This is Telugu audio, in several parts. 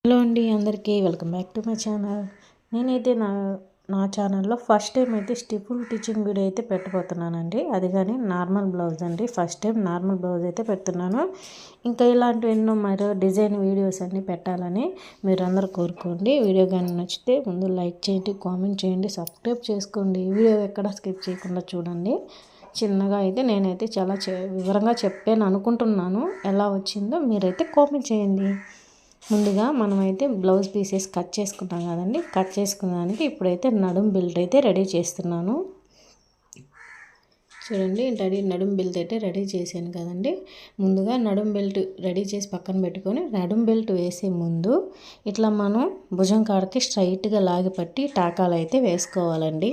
హలో అండి, అందరికీ welcome back to my channel. నేనైతే నా ఛానల్లో ఫస్ట్ టైం అయితే స్టిఫుల్ టీచింగ్ వీడియో అయితే పెట్టబోతున్నానండి. అది కానీ నార్మల్ బ్లౌజ్ అండి. ఫస్ట్ టైం నార్మల్ బ్లౌజ్ అయితే పెడుతున్నాను. ఇంకా ఇలాంటివి ఎన్నో మరో డిజైన్ వీడియోస్ అన్నీ పెట్టాలని మీరు అందరూ కోరుకోండి. వీడియో కానీ నచ్చితే ముందు లైక్ చేయండి, కామెంట్ చేయండి, సబ్స్క్రైబ్ చేసుకోండి. వీడియో ఎక్కడ స్కిప్ చేయకుండా చూడండి. చిన్నగా అయితే నేనైతే చాలా వివరంగా చెప్పాను అనుకుంటున్నాను. ఎలా వచ్చిందో మీరైతే కామెంట్ చేయండి. ముందుగా మనమైతే బ్లౌజ్ పీసెస్ కట్ చేసుకున్నాం కదండి. కట్ చేసుకున్నానికి ఇప్పుడైతే నడుం బెల్ట్ అయితే రెడీ చేస్తున్నాను. చూడండి, నడుం బెల్ట్ అయితే రెడీ చేశాను కదండి. ముందుగా నడుం బెల్ట్ రెడీ చేసి పక్కన పెట్టుకొని నడుం బెల్ట్ వేసే ముందు ఇట్లా మనం భుజం కాడకి స్ట్రైట్గా లాగి పట్టి టాకాలు అయితే వేసుకోవాలండి.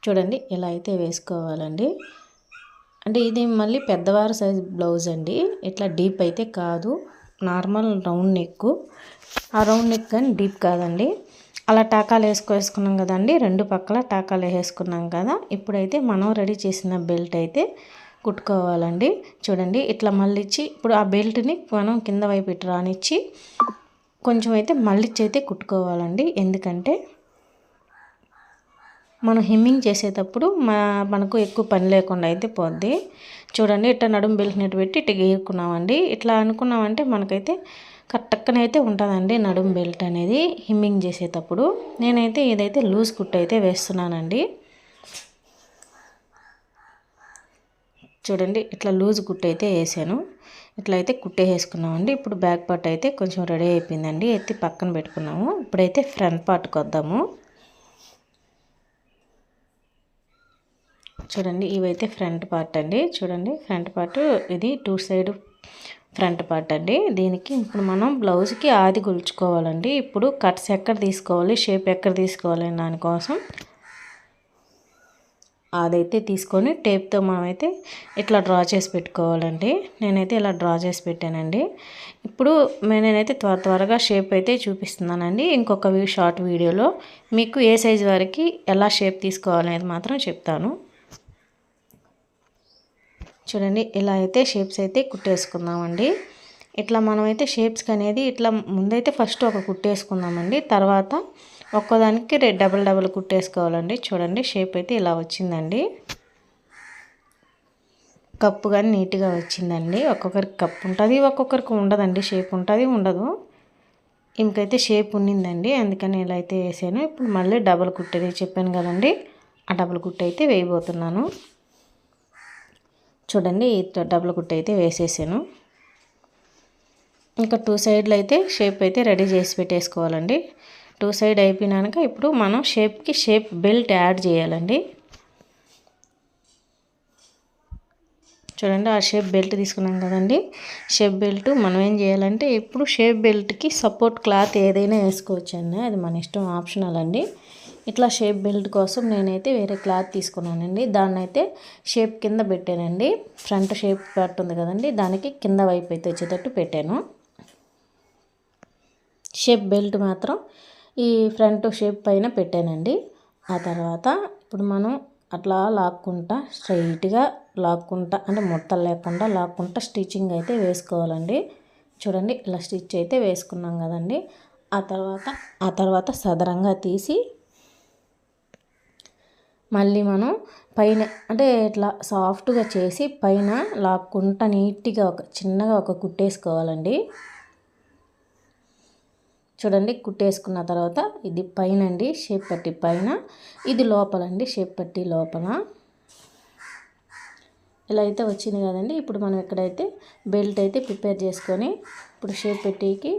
చూడండి, ఇలా అయితే వేసుకోవాలండి. అంటే ఇది మళ్ళీ పెద్దవారి సైజ్ బ్లౌజ్ అండి. ఇట్లా డీప్ అయితే కాదు, నార్మల్ రౌండ్ నెక్. ఆ రౌండ్ నెక్ కానీ డీప్ కాదండి. అలా టాకాలు వేసుకున్నాం కదండి. రెండు పక్కల టాకాలు వేసుకున్నాం కదా. ఇప్పుడైతే మనం రెడీ చేసిన బెల్ట్ అయితే కుట్టుకోవాలండి. చూడండి, ఇట్లా మళ్ళిచ్చి ఇప్పుడు ఆ బెల్ట్ని మనం కింద వైపు ఇటు రానిచ్చి కొంచెం అయితే మళ్ళిచ్చి అయితే కుట్టుకోవాలండి. ఎందుకంటే మనం హెమ్మింగ్ చేసేటప్పుడు మనకు ఎక్కువ పని లేకుండా అయితే పోద్ది. చూడండి, ఇట్లా నడుము బెల్ట్ నెట్ పెట్టి ఇట్లా గీరుకున్నామండి. ఇట్లా అనుకున్నామంటే మనకైతే కరెక్ట్గానైతే ఉంటుందండి నడుము బెల్ట్ అనేది హెమ్మింగ్ చేసేటప్పుడు. నేనైతే ఇదైతే లూజ్ కుట్టు అయితే వేస్తున్నానండి. చూడండి, ఇట్లా లూజ్ కుట్టు అయితే వేసాను. ఇట్లా అయితే కుట్టేసుకున్నామండి. ఇప్పుడు బ్యాక్ పార్ట్ అయితే కొంచెం రెడీ అయిపోయిందండి. ఎత్తి పక్కన పెట్టుకున్నాము. ఇప్పుడైతే ఫ్రంట్ పార్ట్కి వద్దాము. చూడండి, ఇవైతే ఫ్రంట్ పార్ట్ అండి. చూడండి, ఫ్రంట్ పార్ట్ ఇది 2 సైడ్ ఫ్రంట్ పార్ట్ అండి. దీనికి ఇప్పుడు మనం బ్లౌజ్కి ఆది కొలుచుకోవాలండి. ఇప్పుడు కట్స్ ఎక్కడ తీసుకోవాలి, షేప్ ఎక్కడ తీసుకోవాలి దానికోసం అదైతే తీసుకొని టేప్తో మనమైతే ఇట్లా డ్రా చేసి పెట్టుకోవాలండి. నేనైతే ఇలా డ్రా చేసి పెట్టానండి. ఇప్పుడు నేనైతే త్వరగా షేప్ అయితే చూపిస్తున్నానండి. ఇంకొక షార్ట్ వీడియోలో మీకు ఏ సైజు వరకు ఎలా షేప్ తీసుకోవాలనేది మాత్రం చెప్తాను. చూడండి, ఇలా అయితే షేప్స్ అయితే కుట్టేసుకుందామండి. ఇట్లా మనమైతే షేప్స్కి అనేది ఇట్లా ముందైతే ఫస్ట్ ఒక కుట్టేసుకుందామండి. తర్వాత ఒక్కదానికి డబల్ కుట్టేసుకోవాలండి. చూడండి, షేప్ అయితే ఇలా వచ్చిందండి. కప్పు కానీ నీట్గా వచ్చిందండి. ఒక్కొక్కరికి కప్పు ఉంటుంది, ఒక్కొక్కరికి ఉండదండి. షేప్ ఉంటుంది, ఉండదు. ఇంకైతే షేప్ ఉన్నిందండి, అందుకని ఇలా అయితే వేసాను. ఇప్పుడు మళ్ళీ డబల్ కుట్టేది చెప్పాను కదండి, ఆ డబల్ కుట్టు అయితే వేయబోతున్నాను. చూడండి, డబుల్ కుట్టు అయితే వేసేసాను. ఇంకా 2 సైడ్లు అయితే షేప్ అయితే రెడీ చేసి పెట్టేసుకోవాలండి. 2 సైడ్ అయిపోయినాక ఇప్పుడు మనం షేప్ బెల్ట్ యాడ్ చేయాలండి. చూడండి, ఆ షేప్ బెల్ట్ తీసుకున్నాం కదండి. షేప్ బెల్ట్ మనం ఏం చేయాలంటే ఇప్పుడు షేప్ బెల్ట్కి సపోర్ట్ క్లాత్ ఏదైనా వేసుకోవచ్చు అండి. అది మన ఇష్టం, ఆప్షనల్ అండి. ఇట్లా షేప్ బెల్ట్ కోసం నేనైతే వేరే క్లాత్ తీసుకున్నానండి. దాన్ని అయితే షేప్ కింద పెట్టానండి. ఫ్రంట్ షేప్ పార్ట్ ఉంది కదండి, దానికి కింద వైపు అయితే వచ్చేటట్టు పెట్టాను. షేప్ బెల్ట్ మాత్రం ఈ ఫ్రంట్ షేప్ పైన పెట్టానండి. ఆ తర్వాత ఇప్పుడు మనం అట్లా లాక్కుంటా స్ట్రైట్గా లాక్కుంటా, అంటే ముడతలు లేకుండా లాక్కుంటా స్టిచ్చింగ్ అయితే వేసుకోవాలండి. చూడండి, ఇలా స్టిచ్ అయితే వేసుకున్నాం కదండి. ఆ తర్వాత సదరంగా తీసి మళ్ళీ మనం పైన అంటే ఇట్లా సాఫ్ట్గా చేసి పైన లాక్కుంటా నీట్గా చిన్నగా ఒక కుట్టేసుకోవాలండి. చూడండి, కుట్టేసుకున్న తర్వాత ఇది పైన అండి, షేప్ పట్టి పైన, ఇది లోపలండి, షేప్ పట్టి లోపల. ఇలా అయితే వచ్చింది కదండి. ఇప్పుడు మనం ఎక్కడైతే బెల్ట్ అయితే ప్రిపేర్ చేసుకొని ఇప్పుడు షేప్ పెట్టికి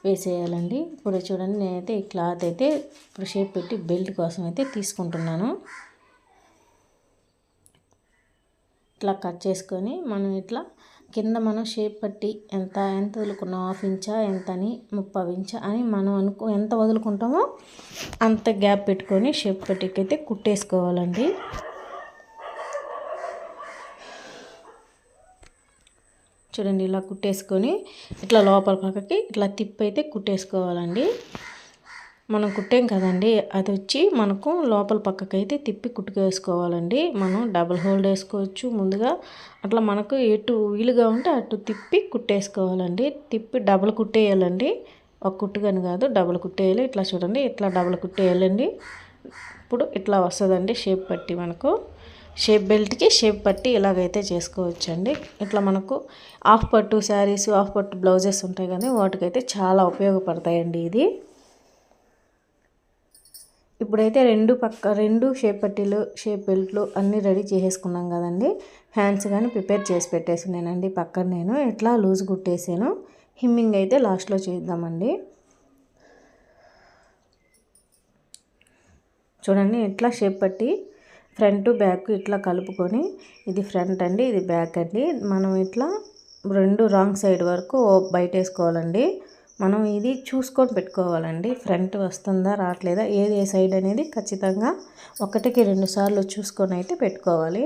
వేసేయాలండి. ఇప్పుడు చూడండి, నేనైతే ఈ క్లాత్ అయితే ఇప్పుడు షేప్ పెట్టి బెల్ట్ కోసం అయితే తీసుకుంటున్నాను. ఇట్లా కట్ చేసుకొని మనం ఇట్లా కింద మనం షేప్ పట్టి ఎంత వదులుకున్నాం, 1/2 ఇంచా ఎంతని 30 ఇంచా అని మనం ఎంత వదులుకుంటామో అంత గ్యాప్ పెట్టుకొని షేప్ పట్టికి అయితే కుట్టేసుకోవాలండి. చూడండి, ఇలా కుట్టేసుకొని ఇట్లా లోపల పక్కకి ఇట్లా తిప్పి అయితే కుట్టేసుకోవాలండి. మనం కుట్టాం కదండి, అది వచ్చి మనకు లోపల పక్కకైతే తిప్పి కుట్టుకేసుకోవాలండి. మనం డబుల్ హోల్డ్ వేసుకోవచ్చు ముందుగా. అట్లా మనకు ఎటు వీలుగా ఉంటే అటు తిప్పి కుట్టేసుకోవాలండి. తిప్పి డబుల్ కుట్టేయాలండి, ఒక కుట్టుగాని కాదు, డబుల్ కుట్టేయాలి. ఇట్లా చూడండి, ఇట్లా డబుల్ కుట్టేయాలండి. ఇప్పుడు ఇట్లా వస్తుందండి షేప్ పట్టి. మనకు షేప్ బెల్ట్కి షేప్ పట్టి ఇలాగైతే చేసుకోవచ్చండి. ఇట్లా మనకు హాఫ్ పట్టు శారీస్, హాఫ్ పట్టు బ్లౌజెస్ ఉంటాయి కానీ వాటికైతే చాలా ఉపయోగపడతాయండి ఇది. ఇప్పుడైతే రెండు షేప్ పట్టీలు, షేప్ బెల్ట్లు అన్నీ రెడీ చేసేసుకున్నాం కదండి. హ్యాండ్స్ కానీ ప్రిపేర్ చేసి పెట్టేసినానండి పక్కన. నేను ఇట్లా లూజ్ కుట్టేసాను. హిమ్మింగ్ అయితే లాస్ట్లో చేద్దామండి. చూడండి, ఇట్లా షేప్ పట్టి ఫ్రంట్ బ్యాక్ ఇట్లా కలుపుకొని, ఇది ఫ్రంట్ అండి, ఇది బ్యాక్ అండి. మనం ఇట్లా రెండు రాంగ్ సైడ్ వరకు బయట వేసుకోవాలండి. మనం ఇది చూసుకొని పెట్టుకోవాలండి, ఫ్రంట్ వస్తుందా రావట్లేదా, ఏది ఏ సైడ్ అనేది ఖచ్చితంగా 1-2 సార్లు చూసుకొని అయితే పెట్టుకోవాలి.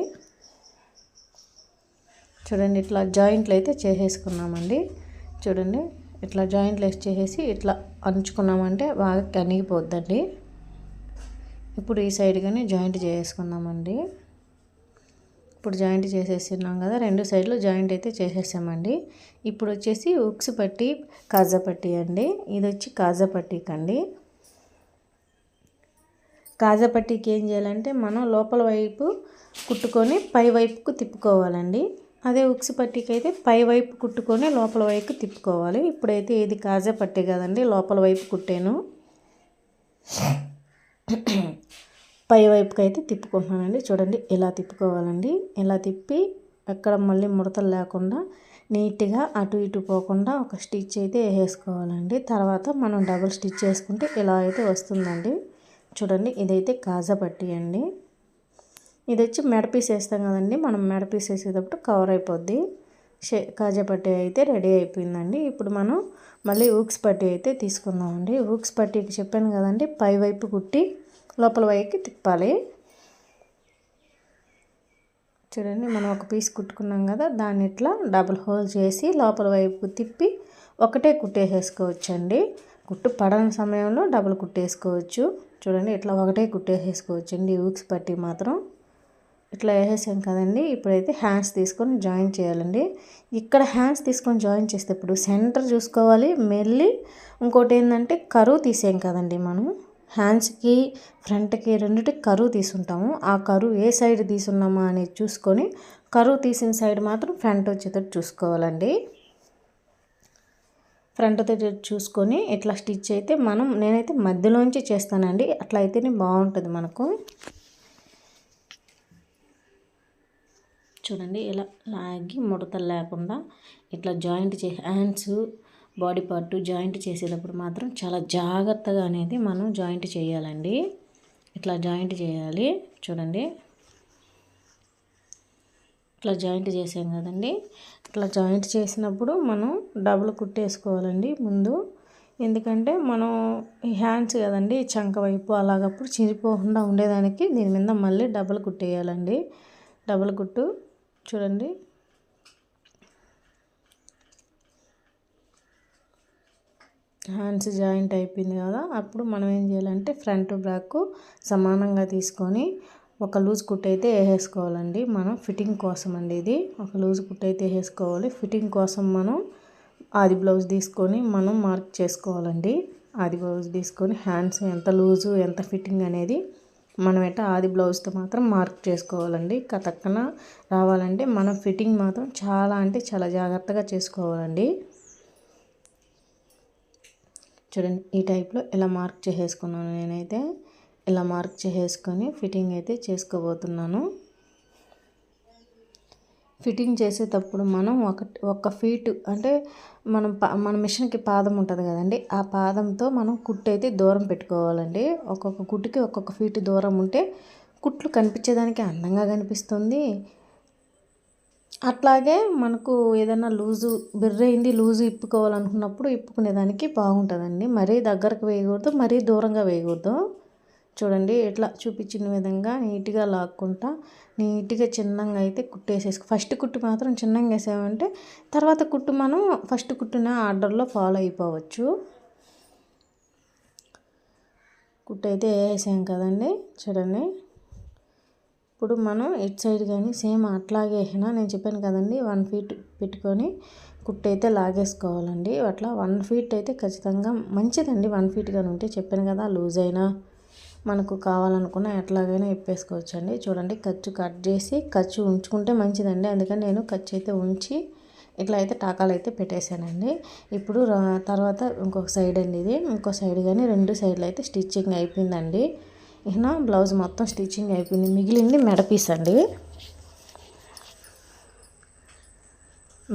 చూడండి, ఇట్లా జాయింట్లు అయితే చేసేసుకున్నామండి. చూడండి, ఇట్లా జాయింట్లు చేసేసి ఇట్లా అంచుకున్నామంటే బాగా కనిగిపోద్దండి. ఇప్పుడు ఈ సైడ్ కానీ జాయింట్ చేసుకుందామండి. ఇప్పుడు జాయింట్ చేసేస్తున్నాం కదా, 2 సైడ్లు జాయింట్ అయితే చేసేసామండి. ఇప్పుడు వచ్చేసి ఉక్స్ పట్టి, కాజా పట్టి అండి. ఇది వచ్చి కాజా పట్టీకి అండి. కాజా పట్టీకి ఏం చేయాలంటే మనం లోపల వైపు కుట్టుకొని పై వైపుకు తిప్పుకోవాలండి. అదే ఉక్స్ పట్టీకి అయితే పై వైపు కుట్టుకొని లోపల వైపు తిప్పుకోవాలి. ఇప్పుడైతే ఇది కాజా పట్టీ కదండి, లోపల వైపు కుట్టాను. పై వైపుకి అయితే తిప్పుకుంటున్నానండి. చూడండి, ఇలా తిప్పుకోవాలండి. ఇలా తిప్పి ఎక్కడ మళ్ళీ ముడతలు లేకుండా నీట్గా అటు ఇటు పోకుండా ఒక స్టిచ్ అయితే వేసుకోవాలండి. తర్వాత మనం డబుల్ స్టిచ్ వేసుకుంటే ఇలా అయితే వస్తుందండి. చూడండి, ఇదైతే కాజా పట్టీ అండి. ఇది వచ్చి మెడ పీస్ వేస్తాం కదండి, మనం మెడ పీస్ వేసేటప్పుడు కవర్ అయిపోద్ది. కాజా పట్టీ అయితే రెడీ అయిపోయిందండి. ఇప్పుడు మనం మళ్ళీ ఊక్స్ పట్టీ అయితే తీసుకుందామండి. ఊక్స్ పట్టీకి చెప్పాను కదండి, పై వైపు కుట్టి లోపల వైపుకి తిప్పాలి. చూడండి, మనం ఒక పీస్ కుట్టుకున్నాం కదా, దాన్ని ఇట్లా డబుల్ హోల్ చేసి లోపల వైపు తిప్పి ఒకటే కుట్టేసేసుకోవచ్చండి. కుట్టు పడని సమయంలో డబుల్ కుట్టేసుకోవచ్చు. చూడండి, ఇట్లా ఒకటే కుట్టేసేసుకోవచ్చండి. ఊక్స్ పట్టీ మాత్రం ఇట్లా వేసేసాం కదండి. ఇప్పుడైతే హ్యాండ్స్ తీసుకొని జాయిన్ చేయాలండి. ఇక్కడ హ్యాండ్స్ తీసుకొని జాయిన్ చేసేటప్పుడు సెంటర్ చూసుకోవాలి. మళ్ళీ ఇంకోటి ఏంటంటే కరువు తీసాం కదండి, మనం హ్యాండ్స్కి ఫ్రంట్కి రెండిటికి కరువు తీసుంటాము. ఆ కరువు ఏ సైడ్ తీసున్నామా అనేది చూసుకొని కరువు తీసిన సైడ్ మాత్రం ఫ్రంట్ వచ్చేటట్టు చూసుకోవాలండి. ఫ్రంట్ వచ్చేటట్టు చూసుకొని ఇట్లా స్టిచ్ అయితే నేనైతే మధ్యలోంచి చేస్తానండి. అట్లా అయితేనే బాగుంటుంది మనకు. చూడండి, ఇలా లాగి ముడతలు లేకుండా ఇట్లా joint hands body part joint చేసేటప్పుడు మాత్రం చాలా జాగ్రత్తగా అనేది మనం జాయింట్ చేయాలండి. ఇట్లా జాయింట్ చేయాలి. చూడండి, ఇట్లా జాయింట్ చేసాం కదండి. ఇట్లా జాయింట్ చేసినప్పుడు మనం డబుల్ కుట్టేసుకోవాలండి ముందు. ఎందుకంటే మనం ఈ హ్యాండ్స్ కదండి, చంక వైపు అలాగప్పుడు చిరిపోకుండా ఉండేదానికి దీని మీద మళ్ళీ డబుల్ కుట్టేయాలండి. డబుల్ కుట్టు చూడండి, హ్యాండ్స్ జాయింట్ అయిపోయింది కదా. అప్పుడు మనం ఏం చేయాలంటే ఫ్రంట్ బ్యాక్ సమానంగా తీసుకొని ఒక లూజ్ కుట్టు అయితే వేసేసుకోవాలండి. మనం ఫిట్టింగ్ కోసం అండి ఇది. ఒక లూజ్ కుట్టు అయితే వేసుకోవాలి. ఫిట్టింగ్ కోసం మనం ఆది బ్లౌజ్ తీసుకొని మనం మార్క్ చేసుకోవాలండి. ఆది బ్లౌజ్ తీసుకొని హ్యాండ్స్ ఎంత లూజు ఎంత ఫిట్టింగ్ అనేది మనం ఆది బ్లౌజ్తో మాత్రం మార్క్ చేసుకోవాలండి. కతక్కన రావాలంటే మనం ఫిట్టింగ్ మాత్రం చాలా అంటే చాలా జాగ్రత్తగా చేసుకోవాలండి. చూడండి, ఈ టైప్లో ఇలా మార్క్ చేసేసుకున్నాను. నేనైతే ఇలా మార్క్ చేసేసుకొని ఫిట్టింగ్ అయితే చేసుకోబోతున్నాను. ఫిట్టింగ్ చేసేటప్పుడు మనం ఒక ఫీట్ అంటే మన మిషన్కి పాదం ఉంటుంది కదండి, ఆ పాదంతో మనం కుట్టు అయితే దూరం పెట్టుకోవాలండి. ఒక్కొక్క కుట్టుకి ఒక్కొక్క ఫీట్ దూరం ఉంటే కుట్లు కనిపించేదానికి అందంగా కనిపిస్తుంది. అట్లాగే మనకు ఏదైనా బిర్రైంది లూజు ఇప్పుకోవాలనుకున్నప్పుడు ఇప్పుకునేదానికి బాగుంటుందండి. మరీ దగ్గరకు వేయకూడదు, మరీ దూరంగా వేయకూడదు. చూడండి, ఇట్లా చూపించిన విధంగా నీట్గా లాక్కుంటా నీట్గా చిన్నగా అయితే ఫస్ట్ కుట్టు మాత్రం చిన్నగా వేసామంటే తర్వాత కుట్టు మనం ఫస్ట్ కుట్టిన ఆర్డర్లో ఫాలో అయిపోవచ్చు. కుట్టు అయితే వేసాం కదండి, చూడండి. ఇప్పుడు మనం ఇటు సైడ్ కానీ సేమ్ అట్లాగే వేసినా, నేను చెప్పాను కదండి 1 ఫీట్ పెట్టుకొని కుట్టు అయితే లాగేసుకోవాలండి. అట్లా 1 ఫీట్ అయితే ఖచ్చితంగా మంచిదండి. 1 ఫీట్ కానీ ఉంటే చెప్పాను కదా, లూజ్ అయినా మనకు కావాలనుకున్న ఎట్లాగైనా ఇప్పేసుకోవచ్చండి. చూడండి, ఖర్చు కట్ చేసి ఖర్చు ఉంచుకుంటే మంచిదండి. అందుకని నేను ఖర్చు అయితే ఉంచి ఇట్లా అయితే టాకాలు అయితే పెట్టేశానండి. ఇప్పుడు తర్వాత ఇంకొక సైడ్ అండి, ఇది ఇంకో సైడ్ కానీ 2 సైడ్లు అయితే స్టిచ్చింగ్ అయిపోయిందండి. ఇక బ్లౌజ్ మొత్తం స్టిచ్చింగ్ అయిపోయింది. మిగిలింది మెడపీస్ అండి.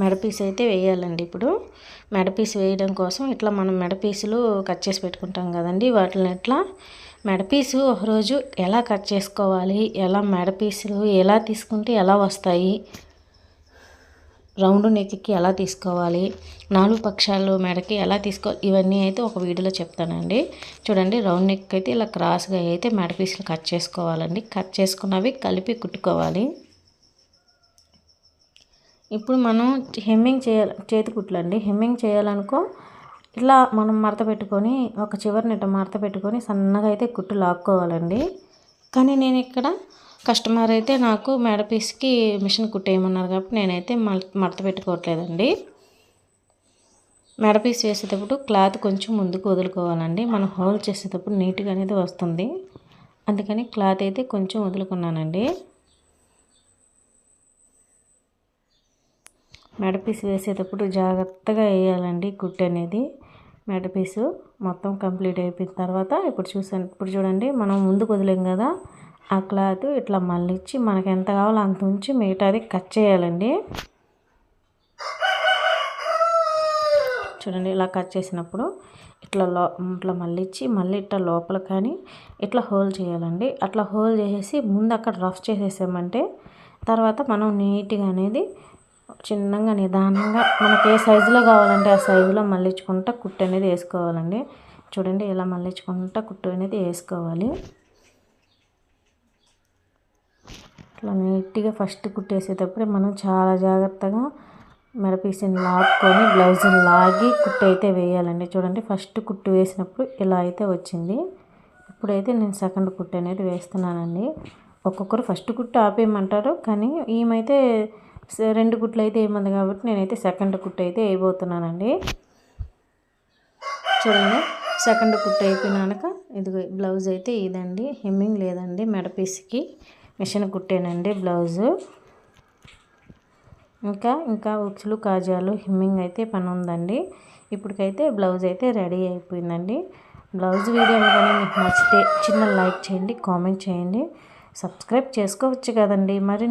మెడపీస్ అయితే వేయాలండి. ఇప్పుడు మెడపీస్ వేయడం కోసం ఇట్లా మనం మెడపీసులు కట్ చేసి పెట్టుకుంటాం కదండి, వాటిని ఇట్లా మెడపీసు ఒకరోజు ఎలా కట్ చేసుకోవాలి, ఎలా మెడపీసులు ఎలా తీసుకుంటే ఎలా వస్తాయి, రౌండ్ నెక్కి ఎలా తీసుకోవాలి, 4 పక్షాలు మెడకి ఎలా తీసుకోవాలి, ఇవన్నీ అయితే ఒక వీడియోలో చెప్తానండి. చూడండి, రౌండ్ నెక్ అయితే ఇలా క్రాస్గా అయితే మెడపీసులు కట్ చేసుకోవాలండి. కట్ చేసుకున్నవి కలిపి కుట్టుకోవాలి. ఇప్పుడు మనం హెమ్మింగ్ చేయాలి, చేతి కుట్లండి. హెమ్మింగ్ చేయాలనుకో ఇట్లా మనం మడత పెట్టుకొని ఒక చివరిని ఇట్లా మడత పెట్టుకొని సన్నగా అయితే కుట్టు లాక్కోవాలండి. కానీ నేను ఇక్కడ కస్టమర్ అయితే నాకు మెడపీస్కి మిషన్ కుట్టేయమన్నారు కాబట్టి నేనైతే మడత పెట్టుకోవట్లేదండి. మెడపీస్ వేసేటప్పుడు క్లాత్ కొంచెం ముందుకు వదులుకోవాలండి. మనం హోల్ చేసేటప్పుడు నీట్గా అనేది వస్తుంది. అందుకని క్లాత్ అయితే కొంచెం వదులుకున్నానండి. మెడపీస్ వేసేటప్పుడు జాగ్రత్తగా వేయాలండి కుట్టు అనేది. మెడపీసు మొత్తం కంప్లీట్ అయిపోయిన తర్వాత ఇప్పుడు చూడండి, మనం ముందుకు వదిలేం కదా, ఆ క్లాత్ ఇట్లా మళ్ళించి మనకు ఎంత కావాలో అంత ఉంచి మిగతాది కట్ చేయాలండి. చూడండి, ఇలా కట్ చేసినప్పుడు ఇట్లా మళ్ళించి మళ్ళీ ఇట్లా లోపల కానీ ఇట్లా హోల్ చేయాలండి. అట్లా హోల్ చేసేసి ముందు అక్కడ రఫ్ చేసేసామంటే తర్వాత మనం నీట్గా అనేది చిన్నగా నిదానంగా మనకి ఏ సైజులో కావాలంటే ఆ సైజులో మళ్ళించుకుంటా కుట్టు అనేది వేసుకోవాలండి. చూడండి, ఇలా మళ్ళించుకుంటా కుట్టు అనేది వేసుకోవాలి. ఇట్లా నీట్గా ఫస్ట్ కుట్టేసేటప్పుడే మనం చాలా జాగ్రత్తగా మెడపీస్ని లాక్కొని బ్లౌజ్ని లాగి కుట్టు అయితే వేయాలండి. చూడండి, ఫస్ట్ కుట్టు వేసినప్పుడు ఇలా అయితే వచ్చింది. ఇప్పుడైతే నేను సెకండ్ కుట్టు అనేది వేస్తున్నానండి. ఒక్కొక్కరు ఫస్ట్ కుట్టు ఆపేయమంటారు, కానీ ఈమెయితే 2 కుట్లు అయితే వేయమంది కాబట్టి నేనైతే సెకండ్ కుట్టు అయితే వేయబోతున్నానండి. చూడండి, సెకండ్ కుట్టు అయిపోయినాక ఇది బ్లౌజ్ అయితే ఇదండి. హెమ్మింగ్ లేదండి, మెడపీస్కి మిషన్ కుట్టేనండి బ్లౌజు. ఇంకా ఉక్సులు కాజాలు హెమ్మింగ్ అయితే పని ఉందండి. ఇప్పటికైతే బ్లౌజ్ అయితే రెడీ అయిపోయిందండి. బ్లౌజ్ వీడియో కానీ మీకు నచ్చితే చిన్న లైక్ చేయండి, కామెంట్ చేయండి, సబ్స్క్రైబ్ చేసుకోవచ్చు కదండి. మరి